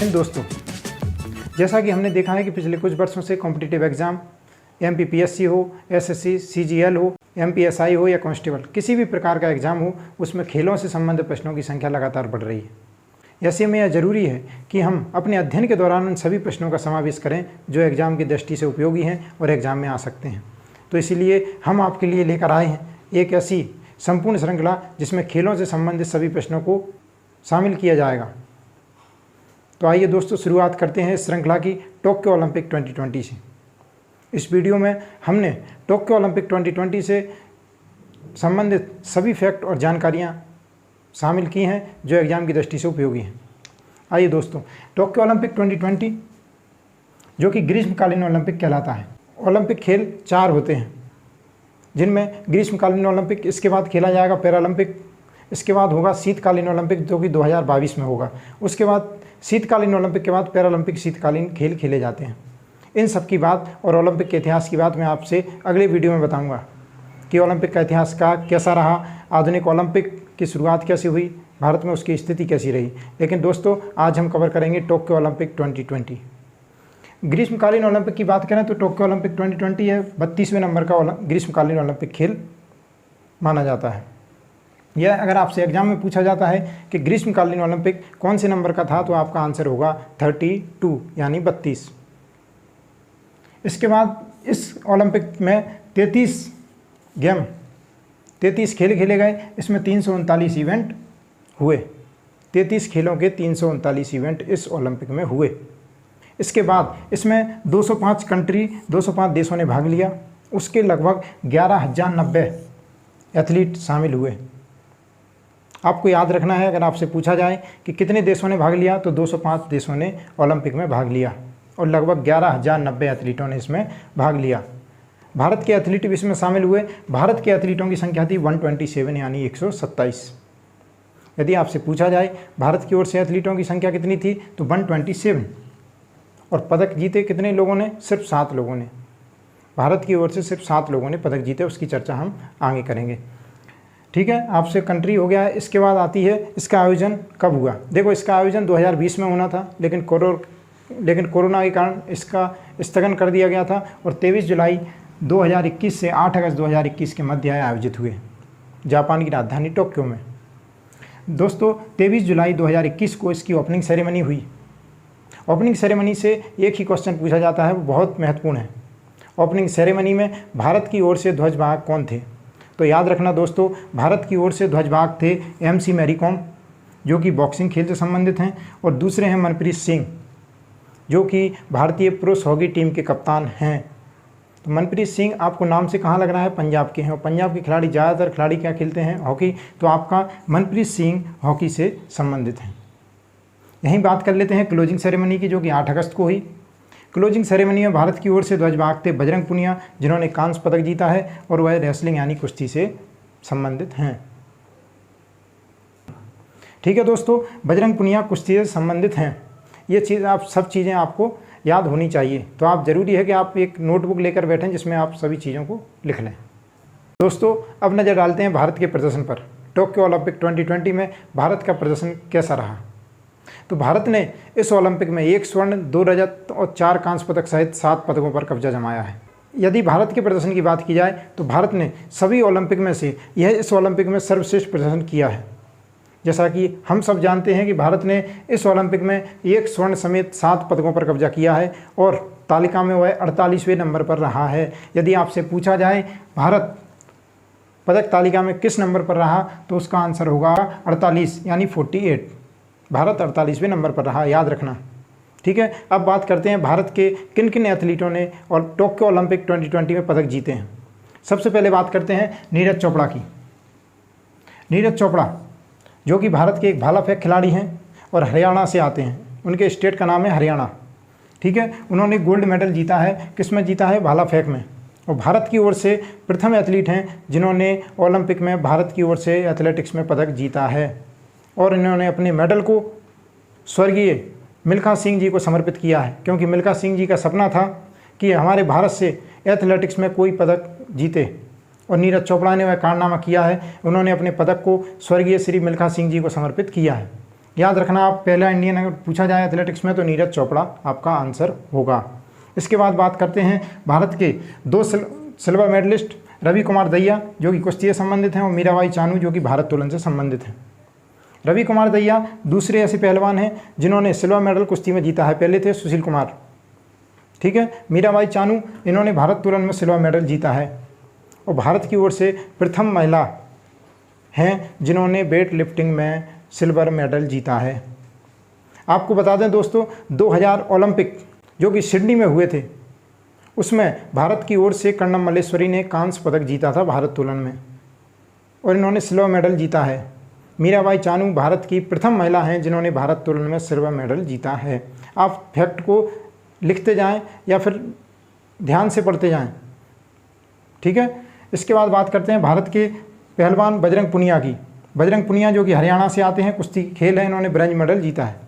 दोस्तों, जैसा कि हमने देखा है कि पिछले कुछ वर्षों से कॉम्पिटिटिव एग्ज़ाम MPPSC हो, SSC, CGL हो, MPSI हो या कांस्टेबल, किसी भी प्रकार का एग्ज़ाम हो, उसमें खेलों से संबंधित प्रश्नों की संख्या लगातार बढ़ रही है। ऐसे में यह ज़रूरी है कि हम अपने अध्ययन के दौरान उन सभी प्रश्नों का समावेश करें जो एग्ज़ाम की दृष्टि से उपयोगी हैं और एग्ज़ाम में आ सकते हैं। तो इसीलिए हम आपके लिए लेकर आए हैं एक ऐसी संपूर्ण श्रृंखला जिसमें खेलों से संबंधित सभी प्रश्नों को शामिल किया जाएगा। तो आइए दोस्तों, शुरुआत करते हैं इस श्रृंखला की टोक्यो ओलंपिक 2020 से। इस वीडियो में हमने टोक्यो ओलंपिक 2020 से संबंधित सभी फैक्ट और जानकारियां शामिल की हैं जो एग्ज़ाम की दृष्टि से उपयोगी हैं। आइए दोस्तों, टोक्यो ओलंपिक 2020 जो कि ग्रीष्मकालीन ओलंपिक कहलाता है। ओलंपिक खेल 4 होते हैं, जिनमें ग्रीष्मकालीन ओलंपिक, इसके बाद खेला जाएगा पैरालंपिक, इसके बाद होगा शीतकालीन ओलंपिक जो कि 2022 में होगा। उसके बाद शीतकालीन ओलंपिक के बाद पैरालंपिक शीतकालीन खेल खेले जाते हैं। इन सब की बात और ओलंपिक के इतिहास की बात मैं आपसे अगले वीडियो में बताऊंगा कि ओलंपिक का इतिहास का कैसा रहा, आधुनिक ओलंपिक की शुरुआत कैसे हुई, भारत में उसकी स्थिति कैसी रही। लेकिन दोस्तों, आज हम कवर करेंगे टोक्यो ओलंपिक 2020। ग्रीष्मकालीन ओलंपिक की बात करें तो टोक्यो ओलंपिक 2020 है 32वें नंबर का ग्रीष्मकालीन ओलंपिक खेल माना जाता है। यह अगर आपसे एग्जाम में पूछा जाता है कि ग्रीष्मकालीन ओलंपिक कौन से नंबर का था, तो आपका आंसर होगा 32 यानी 32। इसके बाद इस ओलंपिक में 33 खेल खेले गए। इसमें 339 इवेंट हुए। 33 खेलों के 339 इवेंट इस ओलंपिक में हुए। इसके बाद इसमें 205 देशों ने भाग लिया। उसके लगभग 11,090 एथलीट शामिल हुए। आपको याद रखना है, अगर आपसे पूछा जाए कि कितने देशों ने भाग लिया, तो 205 देशों ने ओलंपिक में भाग लिया और लगभग 11,090 एथलीटों ने इसमें भाग लिया। भारत के एथलीट भी इसमें शामिल हुए। भारत के एथलीटों की संख्या थी 127 यानी 127। यदि आपसे पूछा जाए भारत की ओर से एथलीटों की संख्या कितनी थी, तो 127। और पदक जीते कितने लोगों ने? सिर्फ 7 लोगों ने। भारत की ओर से सिर्फ 7 लोगों ने पदक जीते। उसकी चर्चा हम आगे करेंगे। ठीक है, आपसे कंट्री हो गया है। इसके बाद आती है इसका आयोजन कब हुआ। देखो, इसका आयोजन 2020 में होना था, लेकिन कोरोना के कारण इसका स्थगन कर दिया गया था और 23 जुलाई 2021 से 8 अगस्त 2021 के मध्य आयोजित हुए जापान की राजधानी टोक्यो में। दोस्तों, 23 जुलाई 2021 को इसकी ओपनिंग सेरेमनी हुई। ओपनिंग सेरेमनी से एक ही क्वेश्चन पूछा जाता है, वो बहुत महत्वपूर्ण है। ओपनिंग सेरेमनी में भारत की ओर से ध्वजवाहक कौन थे? तो याद रखना दोस्तों, भारत की ओर से ध्वजवाहक थे MC मैरी कॉम, जो कि बॉक्सिंग खेल से संबंधित हैं, और दूसरे हैं मनप्रीत सिंह, जो कि भारतीय पुरुष हॉकी टीम के कप्तान हैं। तो मनप्रीत सिंह आपको नाम से कहाँ लग रहा है? पंजाब के हैं, और पंजाब के खिलाड़ी ज़्यादातर खिलाड़ी क्या खेलते हैं? हॉकी। तो आपका मनप्रीत सिंह हॉकी से संबंधित हैं। यहीं बात कर लेते हैं क्लोजिंग सेरेमनी की, जो कि 8 अगस्त को हुई। क्लोजिंग सेरेमनी में भारत की ओर से ध्वजवाहक थे बजरंग पुनिया, जिन्होंने कांस्य पदक जीता है और वह रेसलिंग यानी कुश्ती से संबंधित हैं। ठीक है दोस्तों, बजरंग पुनिया कुश्ती से संबंधित हैं। ये चीज़ सब चीज़ें आपको याद होनी चाहिए। तो आप ज़रूरी है कि आप एक नोटबुक लेकर बैठें जिसमें आप सभी चीज़ों को लिख लें। दोस्तों, अब नज़र डालते हैं भारत के प्रदर्शन पर। टोक्यो ओलंपिक 2020 में भारत का प्रदर्शन कैसा रहा। तो भारत ने इस ओलंपिक में 1 स्वर्ण, 2 रजत और 4 कांस्य पदक सहित 7 पदकों पर कब्जा जमाया है। यदि भारत के प्रदर्शन की बात की जाए तो भारत ने सभी ओलंपिक में से यह इस ओलंपिक में सर्वश्रेष्ठ प्रदर्शन किया है। जैसा कि हम सब जानते हैं कि भारत ने इस ओलंपिक में 1 स्वर्ण समेत 7 पदकों पर कब्जा किया है और तालिका में वह 48वें नंबर पर रहा है। यदि आपसे पूछा जाए भारत पदक तालिका में किस नंबर पर रहा, तो उसका आंसर होगा 48 यानी 48। भारत 48वें नंबर पर रहा, याद रखना। ठीक है, अब बात करते हैं भारत के किन किन एथलीटों ने और टोक्यो ओलंपिक 2020 में पदक जीते हैं। सबसे पहले बात करते हैं नीरज चोपड़ा की। नीरज चोपड़ा जो कि भारत के एक भाला फेंक खिलाड़ी हैं और हरियाणा से आते हैं। उनके स्टेट का नाम है हरियाणा। ठीक है, उन्होंने गोल्ड मेडल जीता है। किस में जीता है? भाला फेंक में। और भारत की ओर से प्रथम एथलीट हैं जिन्होंने ओलंपिक में भारत की ओर से एथलेटिक्स में पदक जीता है। और इन्होंने अपने मेडल को स्वर्गीय मिल्खा सिंह जी को समर्पित किया है, क्योंकि मिल्खा सिंह जी का सपना था कि हमारे भारत से एथलेटिक्स में कोई पदक जीते, और नीरज चोपड़ा ने वह कारनामा किया है। उन्होंने अपने पदक को स्वर्गीय श्री मिल्खा सिंह जी को समर्पित किया है। याद रखना, आप पहला इंडियन अगर पूछा जाए एथलेटिक्स में तो नीरज चोपड़ा आपका आंसर होगा। इसके बाद बात करते हैं भारत के 2 सिल्वर मेडलिस्ट, रवि कुमार दहिया जो कि कुश्ती से संबंधित हैं और मीराबाई चानू जो कि भारोत्तोलन से संबंधित हैं। रवि कुमार दहिया दूसरे ऐसे पहलवान हैं जिन्होंने सिल्वर मेडल कुश्ती में जीता है, पहले थे सुशील कुमार, ठीक है। मीराबाई चानू इन्होंने भारोत्तोलन में सिल्वर मेडल जीता है और भारत की ओर से प्रथम महिला हैं जिन्होंने वेट लिफ्टिंग में सिल्वर मेडल जीता है। आपको बता दें दोस्तों, 2000 ओलंपिक जो कि सिडनी में हुए थे उसमें भारत की ओर से कर्णम मल्लेश्वरी ने कांस्य पदक जीता था भारोत्तोलन में और इन्होंने सिल्वर मेडल जीता है। मीराबाई चानू भारत की प्रथम महिला हैं जिन्होंने भारोत्तोलन में सिल्वर मेडल जीता है। आप फैक्ट को लिखते जाएं या फिर ध्यान से पढ़ते जाएं, ठीक है। इसके बाद बात करते हैं भारत के पहलवान बजरंग पुनिया की। बजरंग पुनिया जो कि हरियाणा से आते हैं, कुश्ती खेल है, इन्होंने ब्रॉन्ज मेडल जीता है।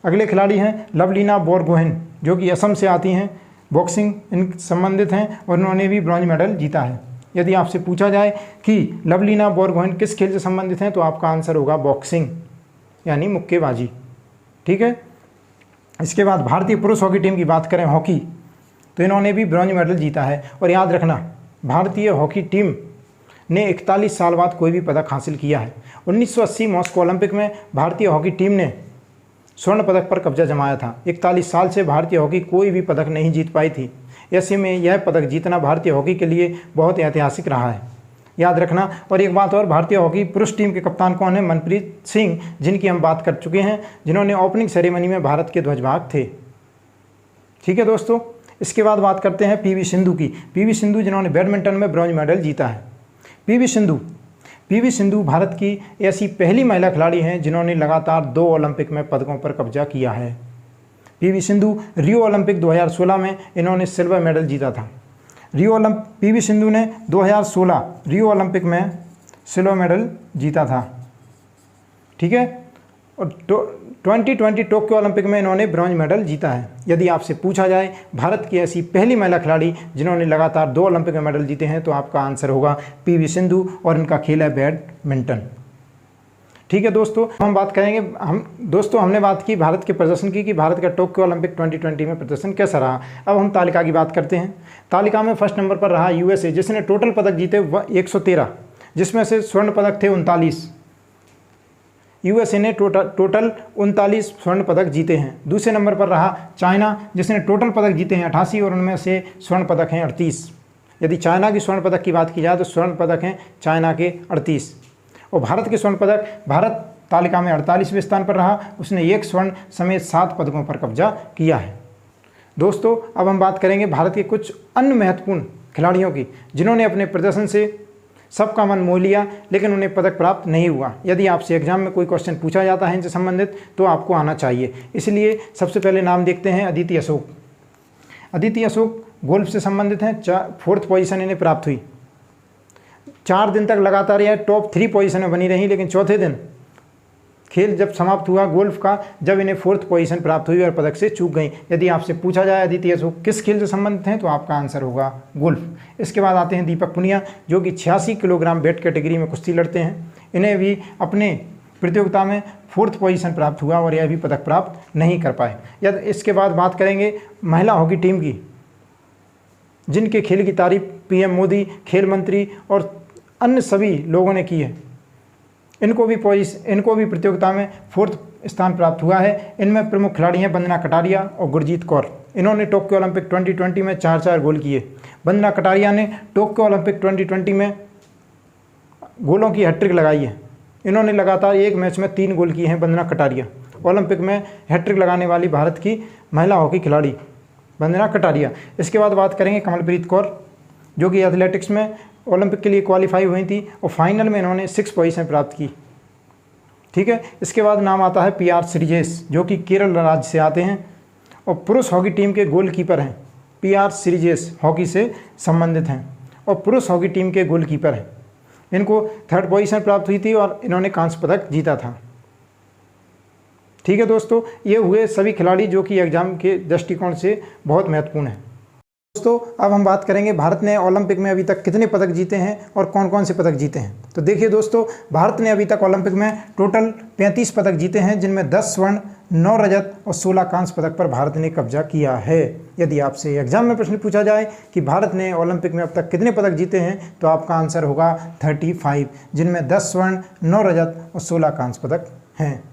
अगले खिलाड़ी हैं लवलीना बोरगोहेन जो कि असम से आती हैं, बॉक्सिंग इन संबंधित हैं और इन्होंने भी ब्रॉन्ज मेडल जीता है। यदि आपसे पूछा जाए कि लवलीना बोरगोहेन किस खेल से संबंधित हैं तो आपका आंसर होगा बॉक्सिंग यानी मुक्केबाजी, ठीक है। इसके बाद भारतीय पुरुष हॉकी टीम की बात करें, हॉकी, तो इन्होंने भी ब्रॉन्ज मेडल जीता है। और याद रखना, भारतीय हॉकी टीम ने 41 साल बाद कोई भी पदक हासिल किया है। 1980 मॉस्को ओलंपिक में भारतीय हॉकी टीम ने स्वर्ण पदक पर कब्जा जमाया था। 41 साल से भारतीय हॉकी कोई भी पदक नहीं जीत पाई थी। ऐसे में यह पदक जीतना भारतीय हॉकी के लिए बहुत ऐतिहासिक रहा है, याद रखना। और एक बात और, भारतीय हॉकी पुरुष टीम के कप्तान कौन है? मनप्रीत सिंह, जिनकी हम बात कर चुके हैं, जिन्होंने ओपनिंग सेरेमनी में भारत के ध्वजवाहक थे, ठीक है दोस्तों। इसके बाद बात करते हैं पीवी सिंधु की। पीवी सिंधु जिन्होंने बैडमिंटन में ब्रॉन्ज मेडल जीता है। पीवी सिंधु भारत की ऐसी पहली महिला खिलाड़ी हैं जिन्होंने लगातार 2 ओलंपिक में पदकों पर कब्जा किया है। पीवी सिंधु रियो ओलंपिक 2016 में इन्होंने सिल्वर मेडल जीता था। पीवी सिंधु ने 2016 रियो ओलंपिक में सिल्वर मेडल जीता था, ठीक है। और 2020 टोक्यो ओलंपिक में इन्होंने ब्रॉन्ज मेडल जीता है। यदि आपसे पूछा जाए भारत की ऐसी पहली महिला खिलाड़ी जिन्होंने लगातार 2 ओलंपिक में मेडल जीते हैं तो आपका आंसर होगा पीवी सिंधु और इनका खेल है बैडमिंटन, ठीक है दोस्तों। हम बात करेंगे, हमने बात की भारत के प्रदर्शन की कि भारत का टोक्यो ओलंपिक 2020 में प्रदर्शन कैसा रहा। अब हम तालिका की बात करते हैं। तालिका में फर्स्ट नंबर पर रहा यूएसए, जिसने टोटल पदक जीते 113, जिसमें से स्वर्ण पदक थे 39। यूएसए ने टोटल 39 स्वर्ण पदक जीते हैं। दूसरे नंबर पर रहा चाइना, जिसने टोटल पदक जीते हैं 88 और उनमें से स्वर्ण पदक हैं 38। यदि चाइना की स्वर्ण पदक की बात की जाए तो स्वर्ण पदक हैं चाइना के 38। और भारत के स्वर्ण पदक, भारत तालिका में 48वें स्थान पर रहा, उसने 1 स्वर्ण समेत 7 पदकों पर कब्जा किया है। दोस्तों अब हम बात करेंगे भारत के कुछ अन्य महत्वपूर्ण खिलाड़ियों की जिन्होंने अपने प्रदर्शन से सबका मन मोह लिया लेकिन उन्हें पदक प्राप्त नहीं हुआ। यदि आपसे एग्जाम में कोई क्वेश्चन पूछा जाता है इनसे संबंधित तो आपको आना चाहिए। इसलिए सबसे पहले नाम देखते हैं अदिति अशोक। अदिति अशोक गोल्फ से संबंधित हैं, 4th पोजीशन इन्हें प्राप्त हुई। 4 दिन तक लगातार यह टॉप 3 पोजीशन में बनी रही, लेकिन चौथे दिन खेल जब समाप्त हुआ गोल्फ का, जब इन्हें 4th पोजीशन प्राप्त हुई और पदक से चूक गई। यदि आपसे पूछा जाए अदिति अशोक किस खेल से संबंधित हैं तो आपका आंसर होगा गोल्फ। इसके बाद आते हैं दीपक पुनिया, जो कि 86 किलोग्राम वेट कैटेगरी में कुश्ती लड़ते हैं। इन्हें भी अपने प्रतियोगिता में 4th पोजीशन प्राप्त हुआ और यह भी पदक प्राप्त नहीं कर पाए। यदि इसके बाद बात करेंगे महिला हॉकी टीम की, जिनके खेल की तारीफ पीएम मोदी, खेल मंत्री और अन्य सभी लोगों ने की है। इनको भी प्रतियोगिता में 4th स्थान प्राप्त हुआ है। इनमें प्रमुख खिलाड़ी हैं वंदना कटारिया और गुरजीत कौर। इन्होंने टोक्यो ओलंपिक 2020 में 4-4 गोल किए। वंदना कटारिया ने टोक्यो ओलंपिक 2020 में गोलों की हैट्रिक लगाई है। इन्होंने लगातार एक मैच में 3 गोल किए हैं। वंदना कटारिया ओलंपिक में हैट्रिक लगाने वाली भारत की महिला हॉकी खिलाड़ी वंदना कटारिया। इसके बाद बात करेंगे कमलप्रीत कौर, जो कि एथलेटिक्स में ओलंपिक के लिए क्वालिफाई हुई थी और फाइनल में इन्होंने 6 पोजीशन प्राप्त की, ठीक है। इसके बाद नाम आता है PR श्रीजेश, जो कि केरल राज्य से आते हैं और पुरुष हॉकी टीम के गोलकीपर हैं। PR श्रीजेश हॉकी से संबंधित हैं और पुरुष हॉकी टीम के गोलकीपर हैं। इनको 3rd पोजीशन प्राप्त हुई थी और इन्होंने कांस्य पदक जीता था, ठीक है दोस्तों। ये हुए सभी खिलाड़ी जो कि एग्जाम के दृष्टिकोण से बहुत महत्वपूर्ण हैं। दोस्तों अब हम बात करेंगे भारत ने ओलंपिक में अभी तक कितने पदक जीते हैं और कौन कौन से पदक जीते हैं। तो देखिए दोस्तों, भारत ने अभी तक ओलंपिक में टोटल 35 पदक जीते हैं, जिनमें 10 स्वर्ण, 9 रजत और 16 कांस्य पदक पर भारत ने कब्जा किया है। यदि आपसे एग्जाम में प्रश्न पूछा जाए कि भारत ने ओलंपिक में अब तक कितने पदक जीते हैं, तो आपका आंसर होगा 35, जिनमें 10 स्वर्ण, 9 रजत और 16 कांस्य पदक हैं।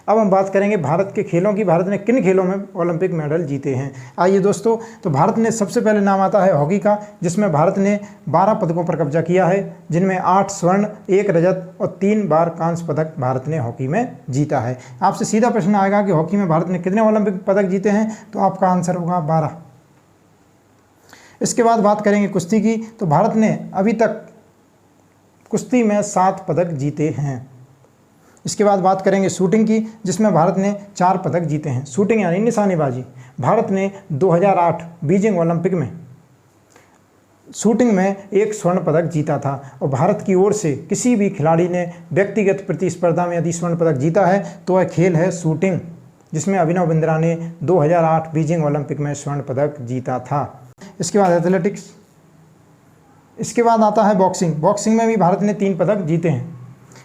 अब हम बात करेंगे भारत के खेलों की। भारत ने किन खेलों में ओलंपिक मेडल जीते हैं। आइए दोस्तों, तो भारत ने सबसे पहले नाम आता है हॉकी का, जिसमें भारत ने 12 पदकों पर कब्जा किया है, जिनमें 8 स्वर्ण, 1 रजत और 3 बार कांस्य पदक भारत ने हॉकी में जीता है। आपसे सीधा प्रश्न आएगा कि हॉकी में भारत ने कितने ओलंपिक पदक जीते हैं, तो आपका आंसर होगा 12। इसके बाद बात करेंगे कुश्ती की। तो भारत ने अभी तक कुश्ती में 7 पदक जीते हैं। इसके बाद बात करेंगे शूटिंग की, जिसमें भारत ने 4 पदक जीते हैं। शूटिंग यानी निशानेबाजी। भारत ने 2008 बीजिंग ओलंपिक में शूटिंग में 1 स्वर्ण पदक जीता था और भारत की ओर से किसी भी खिलाड़ी ने व्यक्तिगत प्रतिस्पर्धा में यदि स्वर्ण पदक जीता है तो वह खेल है शूटिंग, जिसमें अभिनव बिंद्रा ने 2008 बीजिंग ओलंपिक में स्वर्ण पदक जीता था। इसके बाद एथलेटिक्स। इसके बाद आता है बॉक्सिंग। बॉक्सिंग में भी भारत ने 3 पदक जीते हैं।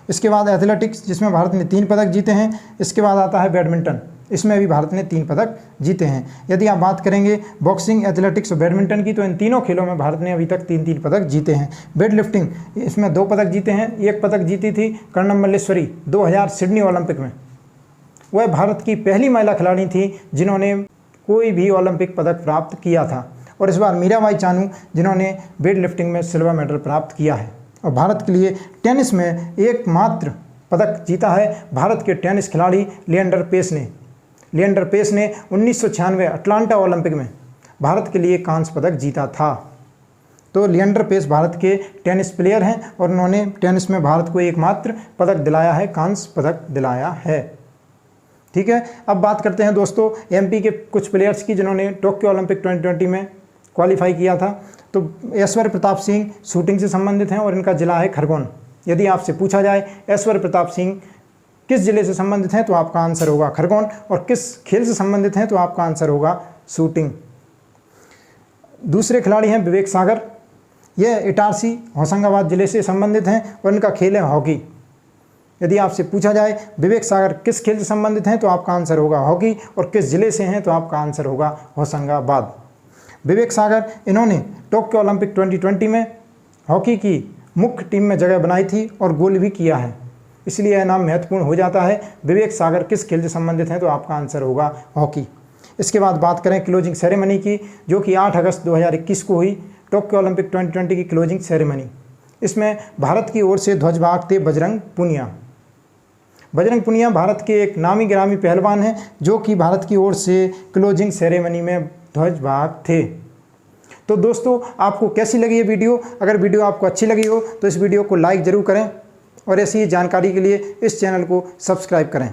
इसके बाद एथलेटिक्स, जिसमें भारत ने 3 पदक जीते हैं। इसके बाद आता है बैडमिंटन, इसमें भी भारत ने 3 पदक जीते हैं। यदि आप बात करेंगे बॉक्सिंग, एथलेटिक्स और बैडमिंटन की, तो इन तीनों खेलों में भारत ने अभी तक 3-3 पदक जीते हैं। वेट लिफ्टिंग, इसमें 2 पदक जीते हैं। 1 पदक जीती थी कर्णम मल्लेश्वरी 2000 सिडनी ओलंपिक में। वह भारत की पहली महिला खिलाड़ी थी जिन्होंने कोई भी ओलंपिक पदक प्राप्त किया था। और इस बार मीराबाई चानू, जिन्होंने वेट लिफ्टिंग में सिल्वर मेडल प्राप्त किया है। और भारत के लिए टेनिस में एकमात्र पदक जीता है भारत के टेनिस खिलाड़ी लिएंडर पेस ने। लिएंडर पेस ने 1996 अटलांटा ओलंपिक में भारत के लिए कांस्य पदक जीता था। तो लिएंडर पेस भारत के टेनिस प्लेयर हैं और उन्होंने टेनिस में भारत को एकमात्र पदक दिलाया है, कांस्य पदक दिलाया है। ठीक है, अब बात करते हैं दोस्तों एमपी के कुछ प्लेयर्स की, जिन्होंने टोक्यो ओलंपिक 2020 में क्वालिफाई किया था। तो ऐश्वर्य प्रताप सिंह शूटिंग से संबंधित हैं और इनका जिला है खरगोन। यदि आपसे पूछा जाए ऐश्वर्य प्रताप सिंह किस जिले से संबंधित हैं, तो आपका आंसर होगा खरगोन। और किस खेल से संबंधित हैं, तो आपका आंसर होगा शूटिंग। दूसरे खिलाड़ी हैं विवेक सागर। यह इटारसी होशंगाबाद जिले से संबंधित हैं और इनका खेल है हॉकी। यदि आपसे पूछा जाए विवेक सागर किस खेल से संबंधित हैं, तो आपका आंसर होगा हॉकी। और किस जिले से हैं, तो आपका आंसर होगा होशंगाबाद। विवेक सागर, इन्होंने टोक्यो ओलंपिक 2020 में हॉकी की मुख्य टीम में जगह बनाई थी और गोल भी किया है, इसलिए यह नाम महत्वपूर्ण हो जाता है। विवेक सागर किस खेल से संबंधित हैं, तो आपका आंसर होगा हॉकी। इसके बाद बात करें क्लोजिंग सेरेमनी की, जो कि 8 अगस्त 2021 को हुई टोक्यो ओलंपिक 2020 की क्लोजिंग सेरेमनी। इसमें भारत की ओर से ध्वजवाहक थे बजरंग पुनिया। बजरंग पुनिया भारत के एक नामी गिरामी पहलवान हैं, जो कि भारत की ओर से क्लोजिंग सेरेमनी में ध्वजवाहक थे। तो दोस्तों, आपको कैसी लगी ये वीडियो? अगर वीडियो आपको अच्छी लगी हो तो इस वीडियो को लाइक ज़रूर करें और ऐसी ही जानकारी के लिए इस चैनल को सब्सक्राइब करें।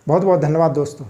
बहुत बहुत धन्यवाद दोस्तों।